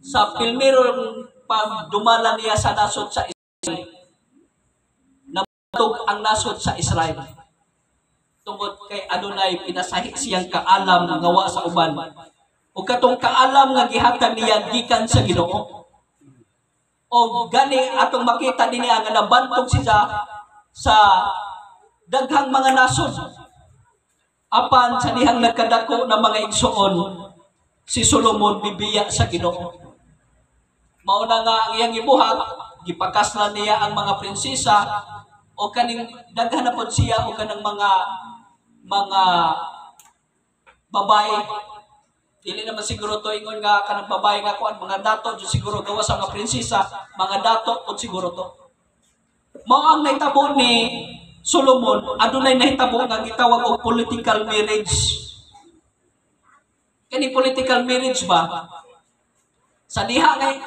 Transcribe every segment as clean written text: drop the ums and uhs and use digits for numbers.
sa pilmirong pagdumala niya sa nasod sa Israel, namatog ang nasod sa Israel. Tungod kay Adonai pinasahi siyang kaalam nga wa sa uban. O katong kaalam nga gihatag niya gikan sa Ginoo. O gani atong makita dinhi nga nabantog siya sa daghang mga nasod. Apan sa dihang nagkadako na mga igsoon, si Solomon bibiya sa Ginoo. Mauna nga ang iyang ibuhat, gipakaslan niya ang mga prinsesa o kaning daghan na pod siya o kanang mga babae. Dili naman siguro to ingon nga kanang babae nga kuan mga dato jud siguro gawas sa mga prinsesa, mga dato pod siguro to. Mao ang nahitabo ni Solomon, adunay nahitabo nga gitawag og political marriage. Kani political marriage ba? Sa diha ngay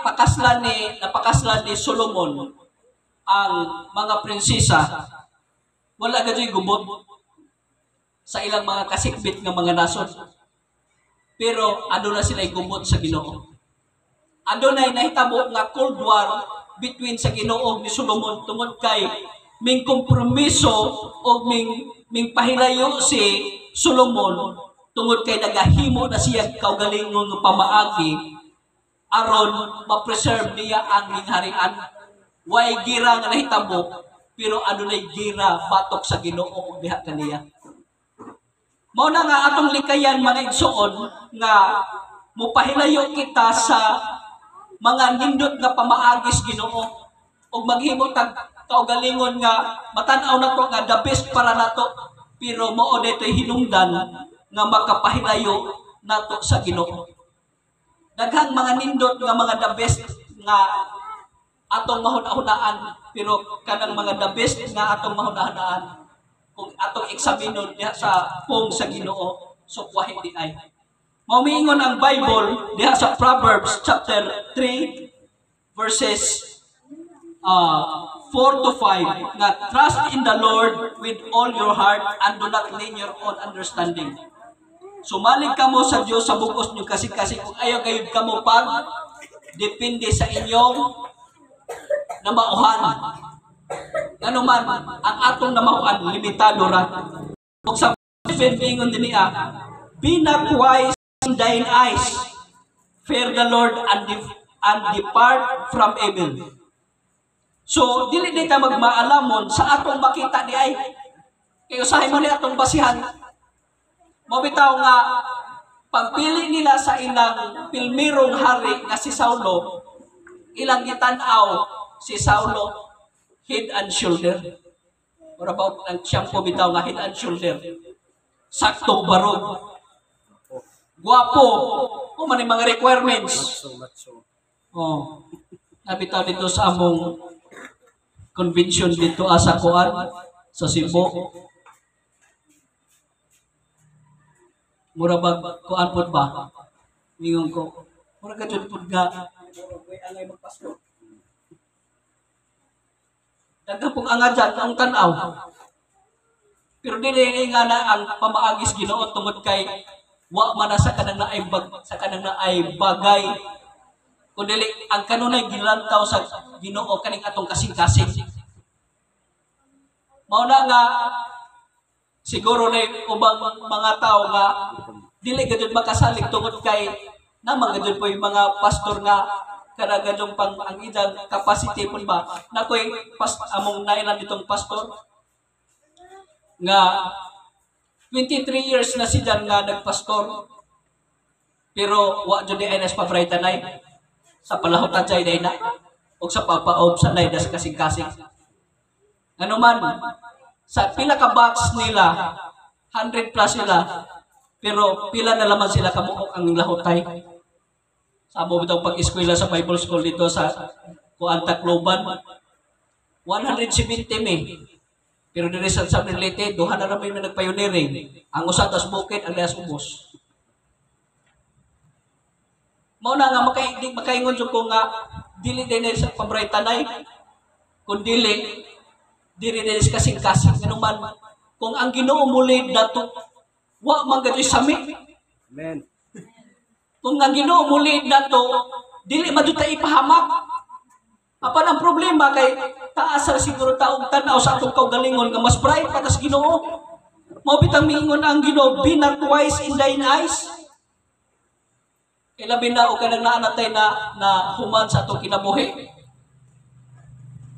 napakaslan ni Solomon ang mga prinsesa, wala gadyoy gubot sa ilang mga kasikbit nga mga nasod. Pero aduna sila'y gubot sa Ginoo. Adunay nahitabo nga Cold War between sa Ginoo ni Solomon tungod kay ming kompromiso o ming pahilayo si Solomon tungod kay nagahimo na siya kaugalingon ng pamaagi aron ma-preserve niya ang lingharian. Way gira nga nahitabo pero adunay gira batok sa Ginoo ug diha kaniya. Mao na nga atong likayan mga igsoon nga mupahilayo kita sa mga nindot nga pamaagis Ginoo ug maghimo tag kaugalingon nga matan-aw nato nga the best para nato pero mao ditoy hinungdan nga makapahilayo nato sa Ginoo. Daghang mga nindot nga mga the best nga atong mahuna-hunaan pero kanang mga the best nga atong mahuna-hunaan kung atong eksaminon diha sa pung sa Ginoo sukwahi di ay. Maumingon ang Bible diha sa Proverbs chapter 3 verses 4 to 5 nga trust in the Lord with all your heart and do not lean your own understanding. Sumalig kamo sa Dios sa bugos niyo kasi kung ayaw gayud kamo pag depende sa inyong namauhan. Ano man ang atong namauhan limitado ra. Ug sa ingon dinhi be not wise in thine eyes, fear the Lord and depart from evil. So, dili ta magmaalamon sa atong makita di ay. Kaya usahay mo ni atong basihan. Mabitaw nga, pagpili nila sa ilang pilmirong hari nga si Saulo, ilang gitanaw si Saulo, head and shoulder. Or about ang siyang pumitaw nga head and shoulder. Sakto, barog. Guwapo. O man yung mga requirements. Oh. Nabitaw dito sa among convention dito sa Kuan sa Cebu. Mura ba kuan pod ba? Ningon ko. Mura ka jud pod nga angay magpasto. Daghang pong angadyan ang tan-aw. Pero dili nga na ang pamaagis Ginoo tungod kay wa man sa kanang naay bagay kundi ang kanunay gilantaw sa Ginoo kaning atong kasing-kasing. Mao na nga siguro na ubang mga tao nga dili gadud makasalig tungod kay naman gadud po yung mga pastor nga kada gadong pang ang ilang capacity pun ba nakoy among nailan ditong pastor nga 23 years na siya nga nagpastor pero wa jud ay nas pabraytanay sa palahutan sa iday na o sa papaob sa nayda sa kasing-kasing. Ano man, sa pila ka box nila, 100 plus sila, pero pila na laman sila kamuok ang lahutay. Sa amo bitong pag-eskwela sa Bible School dito sa Kuanta Cloban, 170 me. Pero dili sa related, duha na namin na nagpayoniring. Ang usa tas bukid, ang lias ubos. Mao na nga makaingon jud ko nga dili din sa pabraytanay kun dili sa kasing-kasing man kung ang Ginoo mulid dato wa man gadto sami. Amen. Kung ang Ginoo mulid dato dili madud ta ipahamak. Apan ang problema kay taas ra siguro taong tanaw sa atong kaugalingon nga mas bright pa tas Ginoo. Mao bitang miingon ang Ginoo, be not wise in thine eyes. Ilabi na o kanang naanatay na human sa atong kinabuhi.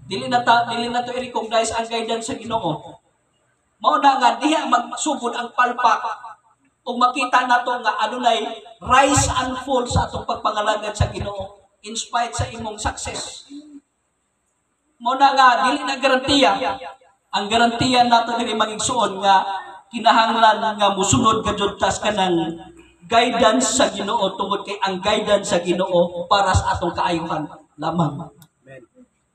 Dili na to i-recognize ang guidance sa Ginoo. Mao na nga diha magsugod ang palpak ug makita nato nga adunay rise and fall sa atong pagpangalagad sa Ginoo in spite sa imong success. Mao na nga dili na garantiya. Ang garantiya nato diri magigsuon nga kinahanglan nga musunod kadto tas kanang guidance sa Ginoo tungod kay ang guidance sa Ginoo para sa atong kaayuhan lamang.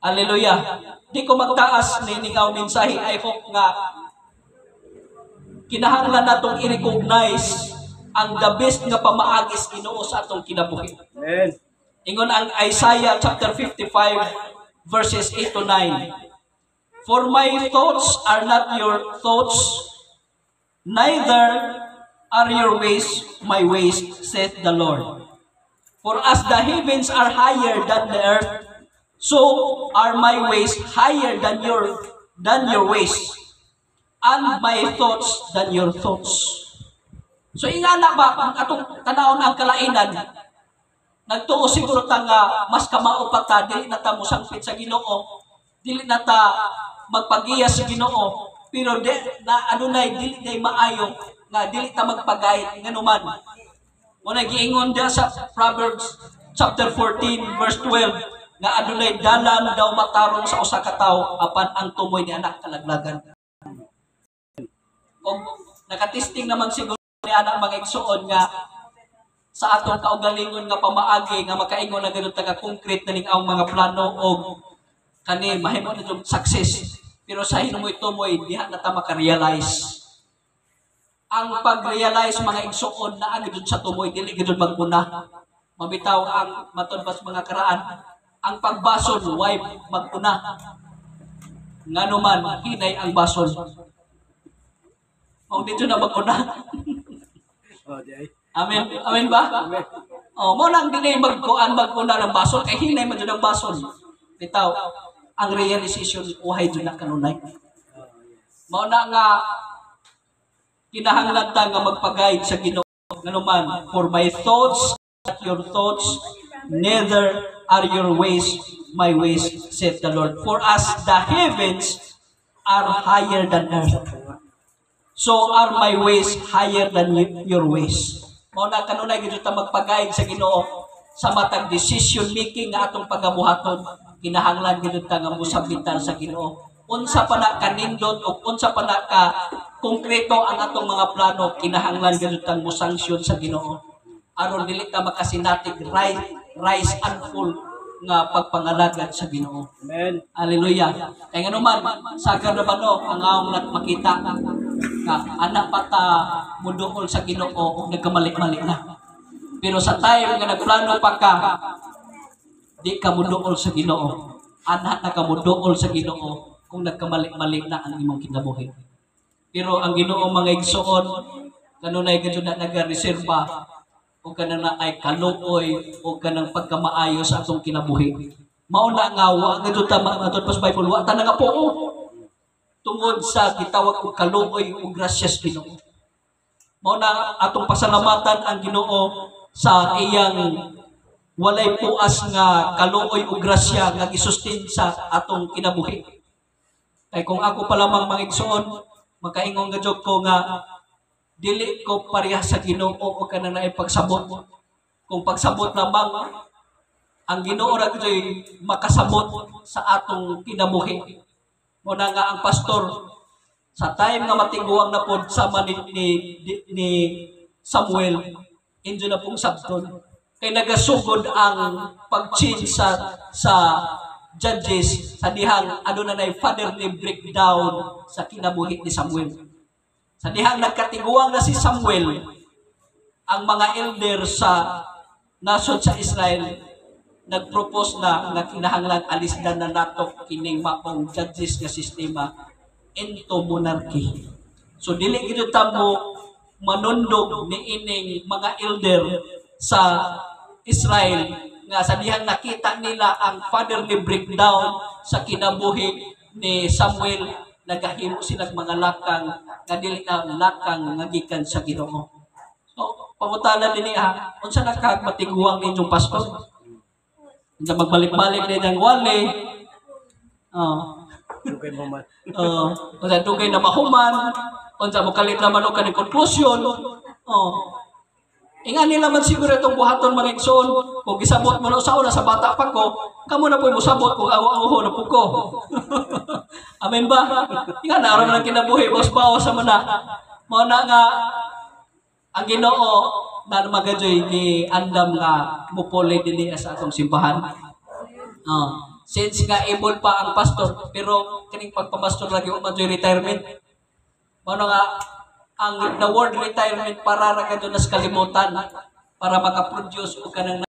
Hallelujah. Di ko magtaas ni ningaw mensahe. I hope nga kinahanglan natong i-recognize ang the best nga pamaagis Ginoo sa atong kinabuhi. Amen. Ingon ang Isaiah chapter 55 verses 8 to 9. For my thoughts are not your thoughts, neither are your ways my ways, saith the Lord. For as the heavens are higher than the earth, so are my ways higher than your ways, and my thoughts than your thoughts. So ingana ba ang atong tanawon ang kalainan? Nagtuo siguro ta nga mas kamao pa ta, dili na ta musangpit sa Ginoo, dili na ta magpagiya sa Ginoo, pero na adunay dili day maayo nga dili ta magpagayad nganuman. Muna giingon dia sa Proverbs chapter 14 verse 12 nga adunay dalan daw matarong sa usa ka tawo apan ang tumoy ni anak kalaglagan. Og nakatisting naman siguro ni anak mga igsuon nga sa atong kaugalingon nga pamaagi nga makaingon na gano'n taga-concrete na ning ang mga plano o kani mahimo na itong success. Pero sa hinumoy tumoy diha na ta makarealize. Ang pag-realize mga igsuon na ang gidud sa tumoy dili gidud maguna. Mabitaw ang matudbas mga karaan. Ang pagbasol way maguna. Nganuman hinay ang basol. Kung dito na maguna. Amen. Amen ba? Amen. Oh, mo nang dinay magkuan maguna ng basol kay hinay man jud ang basol. Bitaw ang realization uhay jud na kanunay. Mao na nga kinahanglan ta nga magpag-guide sa Ginoo nganuman, for my thoughts not your thoughts, neither are your ways my ways, saith the Lord. For as the heavens are higher than earth, so are my ways higher than your ways. Mao na kanunay gid ta magpag-guide sa Ginoo sa matag decision making nga atong pagabuhaton. Kinahanglan gid ta nga mosabitan sa Ginoo. Unsa pa na kanindot o unsa pa na ka konkreto ang atong mga plano, kinahanglan gid ta mosanksyon sa Ginoo. Aron dili ta makasinatig rise and fall nga pagpangalagad sa Ginoo. Amen. Hallelujah. Kay nganuman sagad na ba no ang aong makita nga anak pata muduol sa Ginoo ug nagkamali-mali na. Pero sa time nga nagplano pa ka, di ka muduol sa Ginoo. Anak na ka muduol sa Ginoo kung nagkamali-mali na ang imong kinabuhi. Pero ang Ginoo mga igsuon kanunay gid na nagareserba o kanang na ay kaluoy o kanang pagkamaayo sa atong kinabuhi. Mao na nga wa gid ta matod pa sa Bible wa ta nagapuo tungod sa gitawag og kaluoy ug grasyas Ginoo. Mao na atong pasalamatan ang Ginoo sa iyang walay puas nga kaluoy ug grasya nga gisustin sa atong kinabuhi. Kay kung ako pa lamang mangigsuon, makaingon gajog ko nga dili ko parehas sa Ginoo o kanang naay pagsabot. Kung pagsabot lamang ang Ginoo ra gid makasabot sa atong kinabuhi. Muna nga ang pastor sa time nga matiguang na pod sama ni Samuel, injo na pong sabton. Kay nagasugod ang pag-change sa judges sa dihang ano na nay fatherly breakdown sa kinabuhi ni Samuel. Sa dihang nagkatiguang na si Samuel, ang mga elder sa nasod sa Israel nagpropose na kinahanglan alisdan na nato kining maong judges nga sistema into monarchy. So dili gid ta mo manundog ni ining mga elder sa Israel nga sa dihang nakita nila ang fatherly breakdown sa kinabuhi ni Samuel, nagahimo sila mga lakang nga dili na lakang nga gikan sa Ginoo. So pangutana dinhi ha, unsa nakagmatiguang ninyong pastor? Unsa magbalik-balik din ang wali? Dugay mo man. Unsa dugay na mahuman? Unsa mo kalit naman og kanang konklusyon? Inga nila man siguro itong buhaton mga igsoon, kung gisabot mo na sa una sa bata pa ko, kamo na po'y musabot kung awa-awa na po ko. Amen ba? Inga na aram lang kinabuhi, bawas-bawas sa mana. Mga na nga, ang Ginoo na magajoy ni andam nga mupuli din sa atong simbahan. Since nga able pa ang pastor, pero kining pagpapastor lagi o majoy retirement. Ano nga, ang the word retirement para ra kadto nas kalimutan para makaproduce og kanang